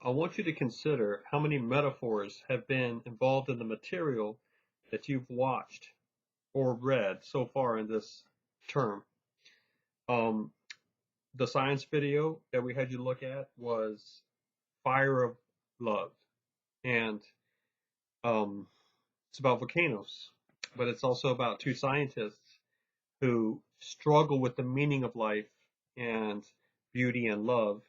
I want you to consider how many metaphors have been involved in the material that you've watched or read so far in this term. Um, the science video that we had you look at was Fire of Love, and um, it's about volcanoes, but it's also about two scientists who struggle with the meaning of life and beauty and love,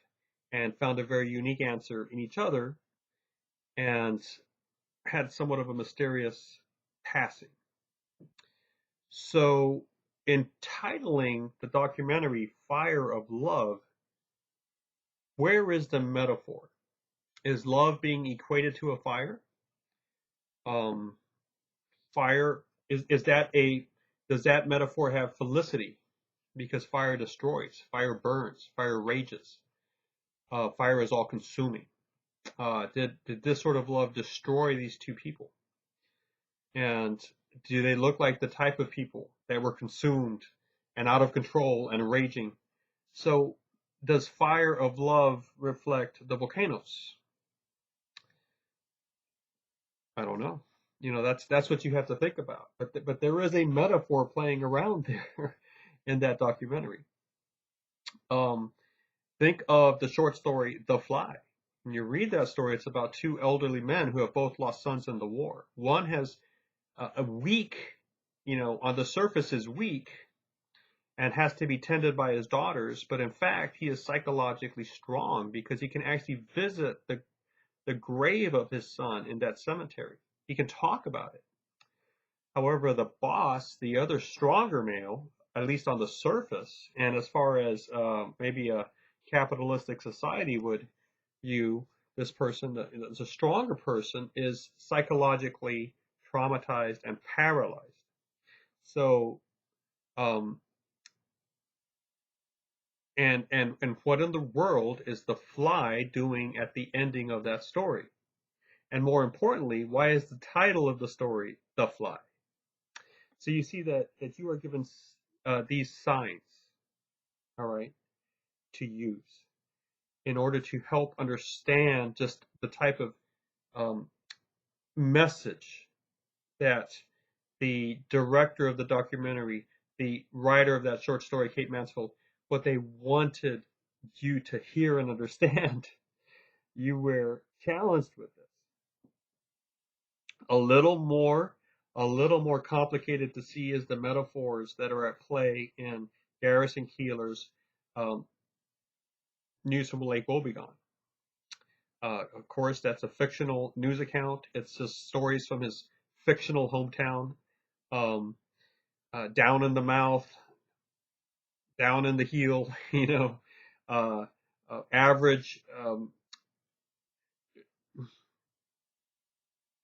and found a very unique answer in each other, and had somewhat of a mysterious passing. So, in titling the documentary Fire of Love, where is the metaphor? Is love being equated to a fire? Um, fire is that a does that metaphor have felicity? Because fire destroys, fire burns, fire rages, fire is all consuming. Did this sort of love destroy these two people? And do they look like the type of people that were consumed and out of control and raging? So does fire of love reflect the volcanoes? I don't know. That's what you have to think about. But there is a metaphor playing around there in that documentary. Um, think of the short story The Fly. When you read that story, it's about two elderly men who have both lost sons in the war. One has a weak, on the surface is weak and has to be tended by his daughters, but in fact, he is psychologically strong because he can actually visit the grave of his son in that cemetery. He can talk about it. However, the boss, the other stronger male, at least on the surface, and as far as maybe a capitalistic society would view this person, the stronger person, is psychologically traumatized and paralyzed. So, um, and what in the world is the fly doing at the ending of that story? And more importantly, why is the title of the story The Fly? So you see that you are given these signs, all right, to use in order to help understand just the type of um, message that the director of the documentary, the writer of that short story, Kate Mansfield, what they wanted you to hear and understand. You were challenged with this. A little more, a little more complicated to see is the metaphors that are at play in Garrison Keillor's um, News from Lake Wobegon. Of course, that's a fictional news account. It's just stories from his fictional hometown. Um, Down in the mouth, down in the heel, uh, average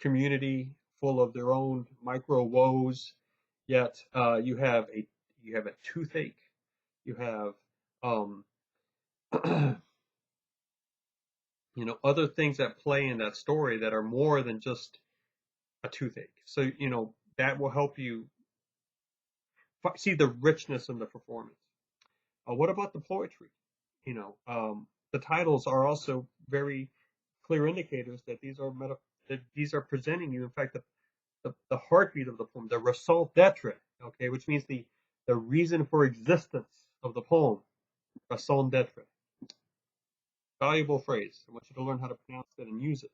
community full of their own micro woes. Yet you have a toothache, you have um, other things that play in that story that are more than just a toothache. So that will help you see the richness in the performance. What about the poetry? The titles are also very clear indicators that these are presenting you, in fact, the heartbeat of the poem, the raison d'être, okay, which means the reason for existence of the poem, raison d'être. Valuable phrase. I want you to learn how to pronounce it and use it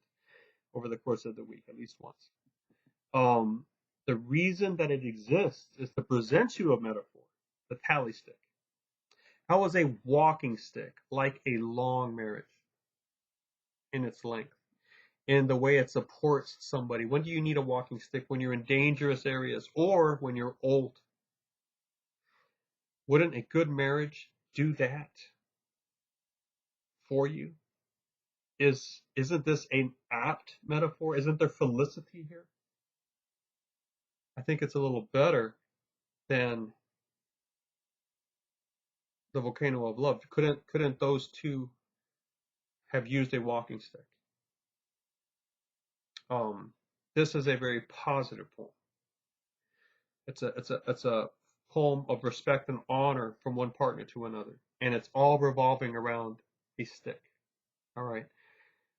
over the course of the week, at least once. Um, the reason that it exists is to present you a metaphor, the tally stick. How is a walking stick like a long marriage in its length, in the way it supports somebody? When do you need a walking stick? When you're in dangerous areas or when you're old. Wouldn't a good marriage do that for you? Isn't this an apt metaphor? Isn't there felicity here? I think it's a little better than the volcano of love. Couldn't those two have used a walking stick? Um, this is a very positive poem. It's a poem of respect and honor from one partner to another, and it's all revolving around a stick. All right.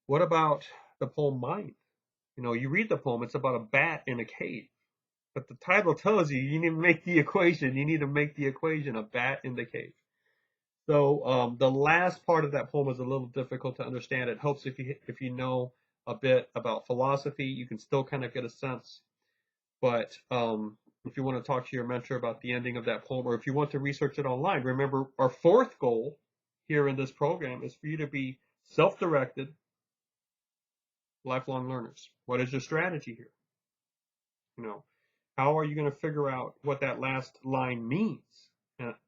What about the poem Mind? You know, you read the poem, it's about a bat in a cave. But the title tells you you need to make the equation. You need to make the equation a bat in the cave. So the last part of that poem is a little difficult to understand. It helps if you know a bit about philosophy, you can still kind of get a sense. But if you want to talk to your mentor about the ending of that poem, or if you want to research it online, remember our fourth goal here in this program is for you to be self-directed, lifelong learners. What is your strategy here? You know, how are you going to figure out what that last line means?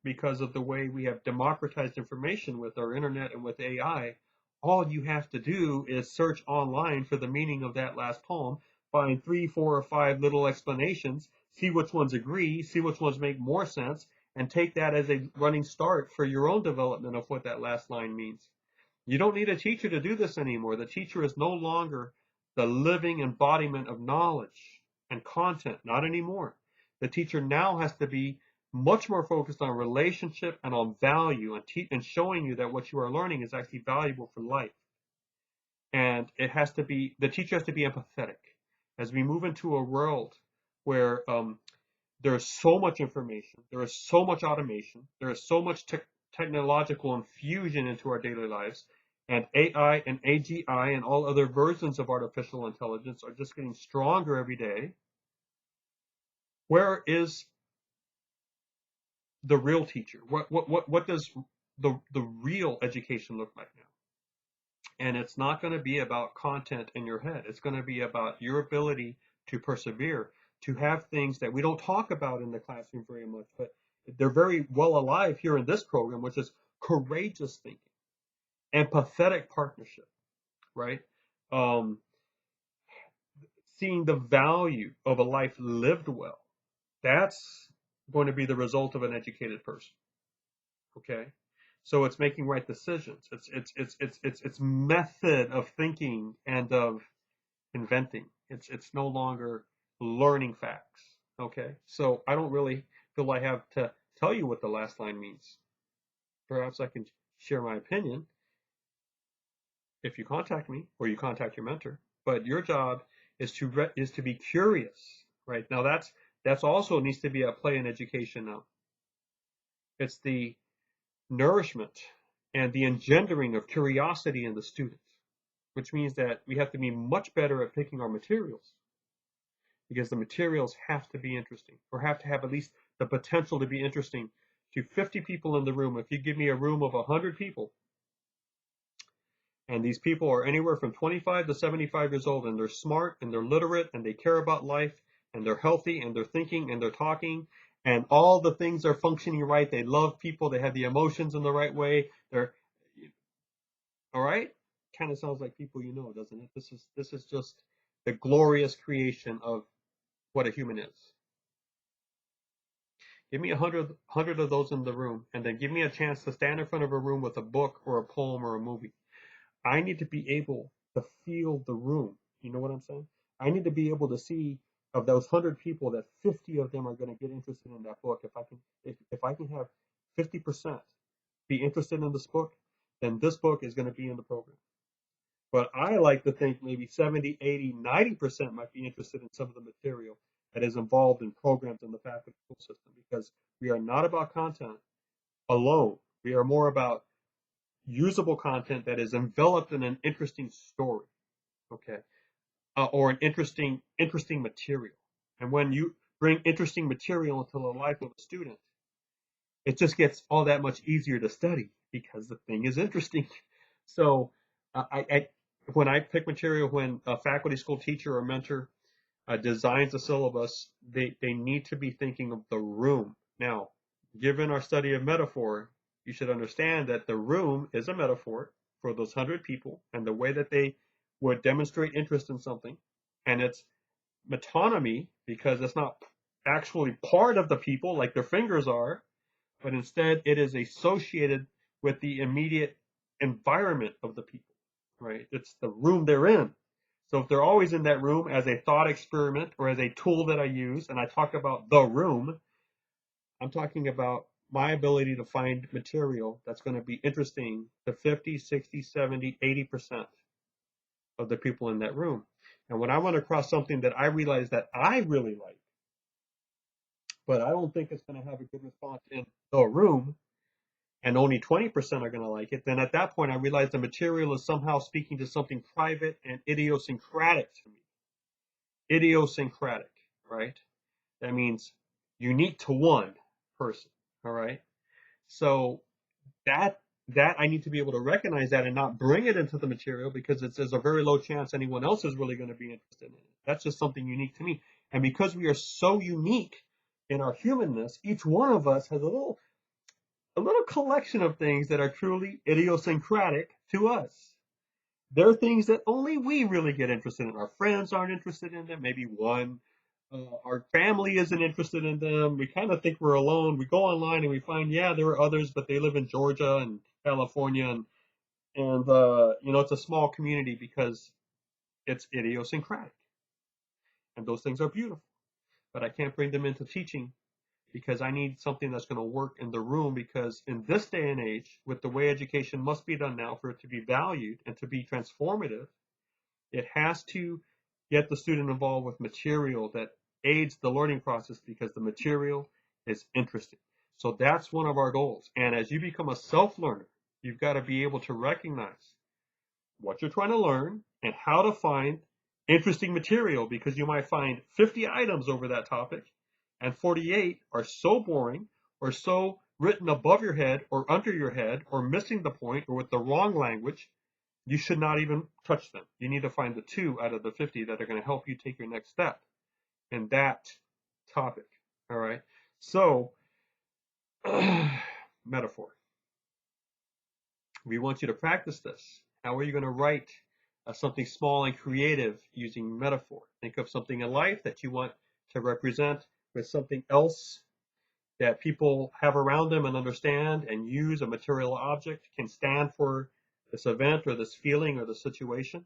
Because of the way we have democratized information with our internet and with AI, all you have to do is search online for the meaning of that last poem, find 3, 4, or 5 little explanations, see which ones agree, see which ones make more sense, and take that as a running start for your own development of what that last line means. You don't need a teacher to do this anymore. The teacher is no longer the living embodiment of knowledge and content, not anymore. The teacher now has to be much more focused on relationship and on value and showing you that what you are learning is actually valuable for life. And the teacher has to be empathetic. As we move into a world where there is so much information, there is so much automation, there is so much technological infusion into our daily lives, and AI and AGI and all other versions of artificial intelligence are just getting stronger every day. Where is the real teacher? What does the real education look like now? And it's not going to be about content in your head. It's going to be about your ability to persevere, to have things that we don't talk about in the classroom very much, but they're very well alive here in this program, which is courageous thinking, empathetic partnership, right? Um, Seeing the value of a life lived well. That's going to be the result of an educated person. Okay, so it's making right decisions. It's method of thinking and of inventing. It's no longer learning facts. Okay, so I don't really feel I have to tell you what the last line means. Perhaps I can share my opinion if you contact me or you contact your mentor. But your job is to be curious, right? Now that's also needs to be at play in education now. It's the nourishment and the engendering of curiosity in the student, which means that we have to be much better at picking our materials because the materials have to be interesting or have to have at least the potential to be interesting to 50 people in the room. If you give me a room of 100 people, and these people are anywhere from 25 to 75 years old, and they're smart and they're literate and they care about life and they're healthy and they're thinking and they're talking and all the things are functioning right. They love people. They have the emotions in the right way. They're all right. Kind of sounds like people you know, doesn't it? This is just the glorious creation of what a human is. Give me 100 of those in the room, and then give me a chance to stand in front of a room with a book or a poem or a movie. I need to be able to feel the room. You know what I'm saying? I need to be able to see of those 100 people that 50 of them are going to get interested in that book. If I can have 50% be interested in this book, then this book is going to be in the program. But I like to think maybe 70, 80, 90% might be interested in some of the material that is involved in programs in the faculty school system because we are not about content alone. We are more about usable content that is enveloped in an interesting story, okay, or an interesting material. And when you bring interesting material into the life of a student, it just gets all that much easier to study because the thing is interesting. So when I pick material, when a faculty school teacher or mentor designs a syllabus, they need to be thinking of the room. Now, given our study of metaphor, you should understand that the room is a metaphor for those 100 people and the way that they would demonstrate interest in something. And it's metonymy because it's not actually part of the people like their fingers are, but instead it is associated with the immediate environment of the people, right? It's the room they're in. So if they're always in that room as a thought experiment or as a tool that I use, and I talk about the room, I'm talking about my ability to find material that's going to be interesting to 50, 60, 70, 80%. of the people in that room. And when I run across something that I realize that I really like, but I don't think it's going to have a good response in the room, and only 20% are going to like it, then at that point I realize the material is somehow speaking to something private and idiosyncratic to me. Idiosyncratic, right? That means unique to one person, all right? So that I need to be able to recognize that and not bring it into the material because there's a very low chance anyone else is really going to be interested in it. That's just something unique to me. And because we are so unique in our humanness, each one of us has a little collection of things that are truly idiosyncratic to us. There are things that only we really get interested in. Our friends aren't interested in them. Maybe one. Our family isn't interested in them. We kind of think we're alone. We go online and we find, yeah, there are others, but they live in Georgia and California, and it's a small community because it's idiosyncratic, and those things are beautiful. But I can't bring them into teaching because I need something that's going to work in the room, because in this day and age, with the way education must be done now for it to be valued and to be transformative, it has to get the student involved with material that aids the learning process because the material is interesting. So that's one of our goals. And as you become a self-learner, you've got to be able to recognize what you're trying to learn and how to find interesting material, because you might find 50 items over that topic and 48 are so boring or so written above your head or under your head or missing the point or with the wrong language, you should not even touch them. You need to find the 2 out of the 50 that are going to help you take your next step in that topic. All right. So, metaphor. We want you to practice this. How are you going to write something small and creative using metaphor? Think of something in life that you want to represent with something else that people have around them and understand, and use a material object can stand for this event or this feeling or the situation.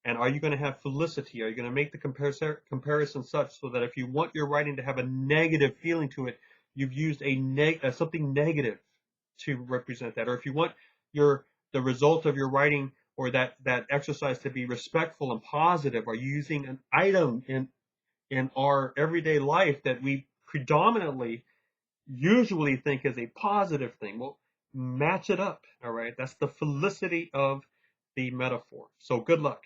And are you going to have felicity? Are you going to make the comparison such so that if you want your writing to have a negative feeling to it, you've used something negative to represent that? Or if you want the result of your writing or that exercise to be respectful and positive, are you using an item in our everyday life that we predominantly usually think is a positive thing? Well, match it up. All right. That's the felicity of the metaphor. So good luck.